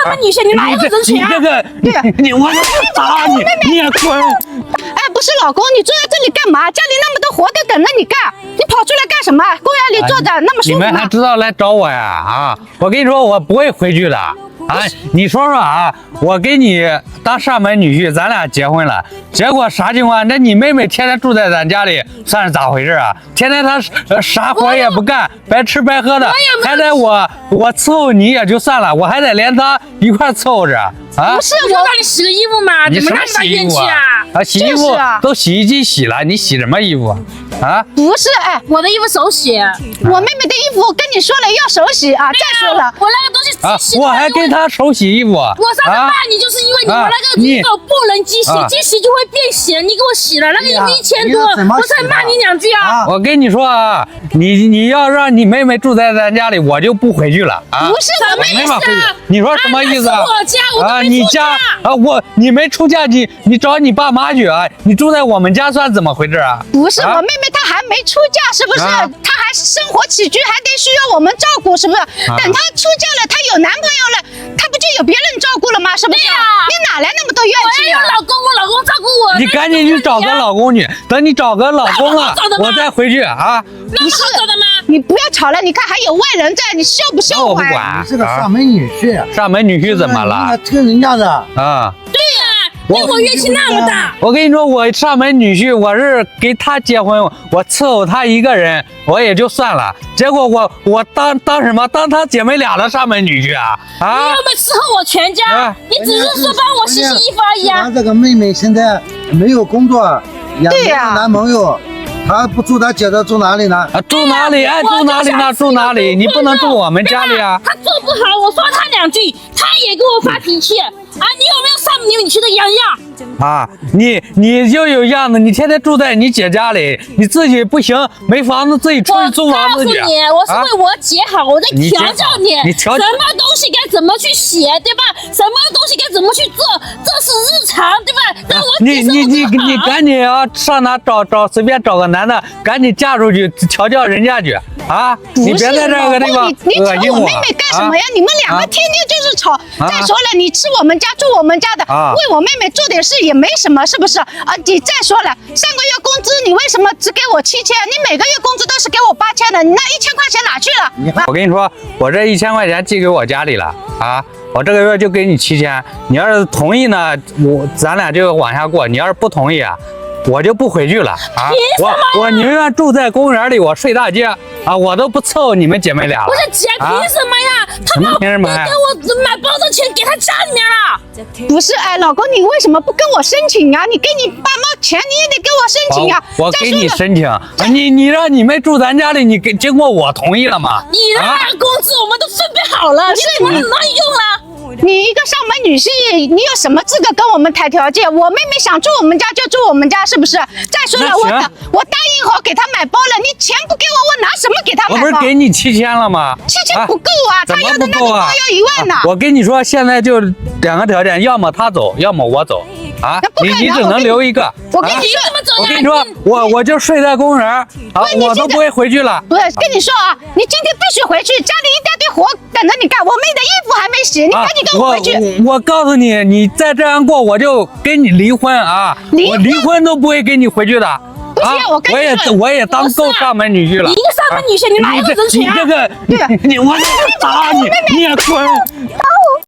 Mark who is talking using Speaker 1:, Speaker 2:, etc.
Speaker 1: 门女婿，你哪有人情啊？
Speaker 2: 你这个，你我打你，你也滚！
Speaker 3: 哎，不是老公，你坐在这里干嘛？家里那么多活都等着你干，你跑出来干什么？公园里坐着那么舒服
Speaker 2: 你们还知道来找我呀？啊！我跟你说，我不会回去的。啊，你说说啊，我给你当上门女婿，咱俩结婚了，结果啥情况？那你妹妹天天住在咱家里，算是咋回事啊？天天她啥活也不干，白吃白喝的，还得我伺候你也就算了，我还得连她一块伺候着啊！
Speaker 1: 不是我让你洗个衣服嘛，
Speaker 2: 你什么
Speaker 1: 怎么那么大
Speaker 2: 洗衣服
Speaker 1: 怨气啊？
Speaker 2: 啊，洗衣服都洗衣机洗了，你洗什么衣服啊？
Speaker 3: 不是，哎，
Speaker 1: 我的衣服手洗，
Speaker 3: 我妹妹的衣服我跟你说了要手洗啊，再说了，
Speaker 1: 我那个东西自己洗。
Speaker 2: 我还跟她手洗衣服。
Speaker 1: 我上次骂你就是因为你我那个衣服不能机洗，机洗就会变形，你给我洗了那个衣服1000多，我才骂你2句啊！
Speaker 2: 我跟你说啊，你要让你妹妹住在咱家里，我就不回去了啊！
Speaker 3: 不是
Speaker 1: 什么意思啊？
Speaker 2: 你说什么意思啊？
Speaker 1: 我家我都没出嫁
Speaker 2: 啊！你没出嫁，你找你爸妈去啊！你住在我们家算怎么回事啊？
Speaker 3: 不是，我妹妹她还没出嫁，是不是？她还生活起居还得需要我们照顾，是不是？等她出嫁了，她有男朋友了，她不就有别人照顾了吗？是不是？你哪来那么多怨气？
Speaker 1: 我也有老公，我老公照顾我。
Speaker 2: 你赶紧去找个老公去，等你找个老公了，我再回去啊！
Speaker 1: 那么好找的吗？
Speaker 3: 你不要吵了，你看还有外人在，你秀不秀？
Speaker 2: 我不管，
Speaker 4: 你是个上门女婿，
Speaker 2: 上门女婿怎么了？
Speaker 4: 听人家的
Speaker 2: 啊！
Speaker 1: 对呀，你我怨气那么大。
Speaker 2: 我跟你说，我上门女婿，我是给他结婚，我伺候他一个人，我也就算了。结果我当什么？当他姐妹俩的上门女婿啊！
Speaker 1: 你有没有伺候我全家？你只是说帮我洗洗衣服而已啊！
Speaker 4: 他这个妹妹现在没有工作，也没有男朋友。他不住他姐的住哪里呢？
Speaker 2: 住哪里？爱住哪里呢？住哪里？你不能住我们家里啊！
Speaker 1: 他做不好，我说他2句，他也给我发脾气啊！你有没有上门女婿的样样？
Speaker 2: 啊，你就有样子，你天天住在你姐家里，你自己不行，没房子自己出去租房子去。
Speaker 1: 我告诉你，我是为我姐好，我在调教你，
Speaker 2: 你调
Speaker 1: 什么东西该怎么去写，对吧？什么东西该怎么去做，这是日常，对吧？让我
Speaker 2: 你赶紧啊，上哪随便找个男的，赶紧嫁出去调教人家去啊！你别在这个地方恶心
Speaker 3: 我妹妹干什么呀？你们2个天天就是吵。再说了，你吃我们家住我们家的，为我妹妹做点事也没什么，是不是啊？你再说了，上个月工资你为什么只给我7000？你每个月工资都是给我8000的，你那1000块钱哪去了？
Speaker 2: 我跟你说，我这1000块钱寄给我家里了啊！我这个月就给你7000，你要是同意呢，咱俩就往下过；你要是不同意啊，我就不回去了啊！我宁愿住在公园里，我睡大街啊，我都不伺候你们姐妹俩了。
Speaker 1: 我说姐，凭什么呀？他把
Speaker 2: 凭什么呀？
Speaker 1: 给我买包的钱给他家里面了。
Speaker 3: 不是，哎，老公，你为什么不跟我申请啊？你给你爸妈钱，你也得给我申请啊！
Speaker 2: 我给你申请，你让你妹住咱家里，你经过我同意了吗？
Speaker 1: 你的那个工资我们都分配好了，你怎么哪里用了？
Speaker 3: 你一个上门女婿，你有什么资格跟我们谈条件？我妹妹想住我们家就住我们家，是不是？再说了，我答应好给她买包了，你钱不给我，我拿什么给她买包？
Speaker 2: 我不是给你7000了吗
Speaker 3: ？7000不够啊，他要的那个包要1万呢。
Speaker 2: 我跟你说，现在就2个条件，要么他走，要么我走。啊，你只能留一个。
Speaker 3: 我跟你说，
Speaker 2: 我跟你说，我就睡在公园啊，我都不会回去了。
Speaker 3: 不是，跟你说啊，你今天必须回去，家里一大堆活等着你干，我妹的衣服还没洗，你赶紧跟我回去。
Speaker 2: 我告诉你，你再这样过，我就跟你离婚啊！我离婚都不会跟你回去的。
Speaker 3: 不行，
Speaker 2: 我也当够上门女婿了。
Speaker 1: 你一个上门女婿，你哪有人情啊？
Speaker 2: 你这个，我打你，你也滚！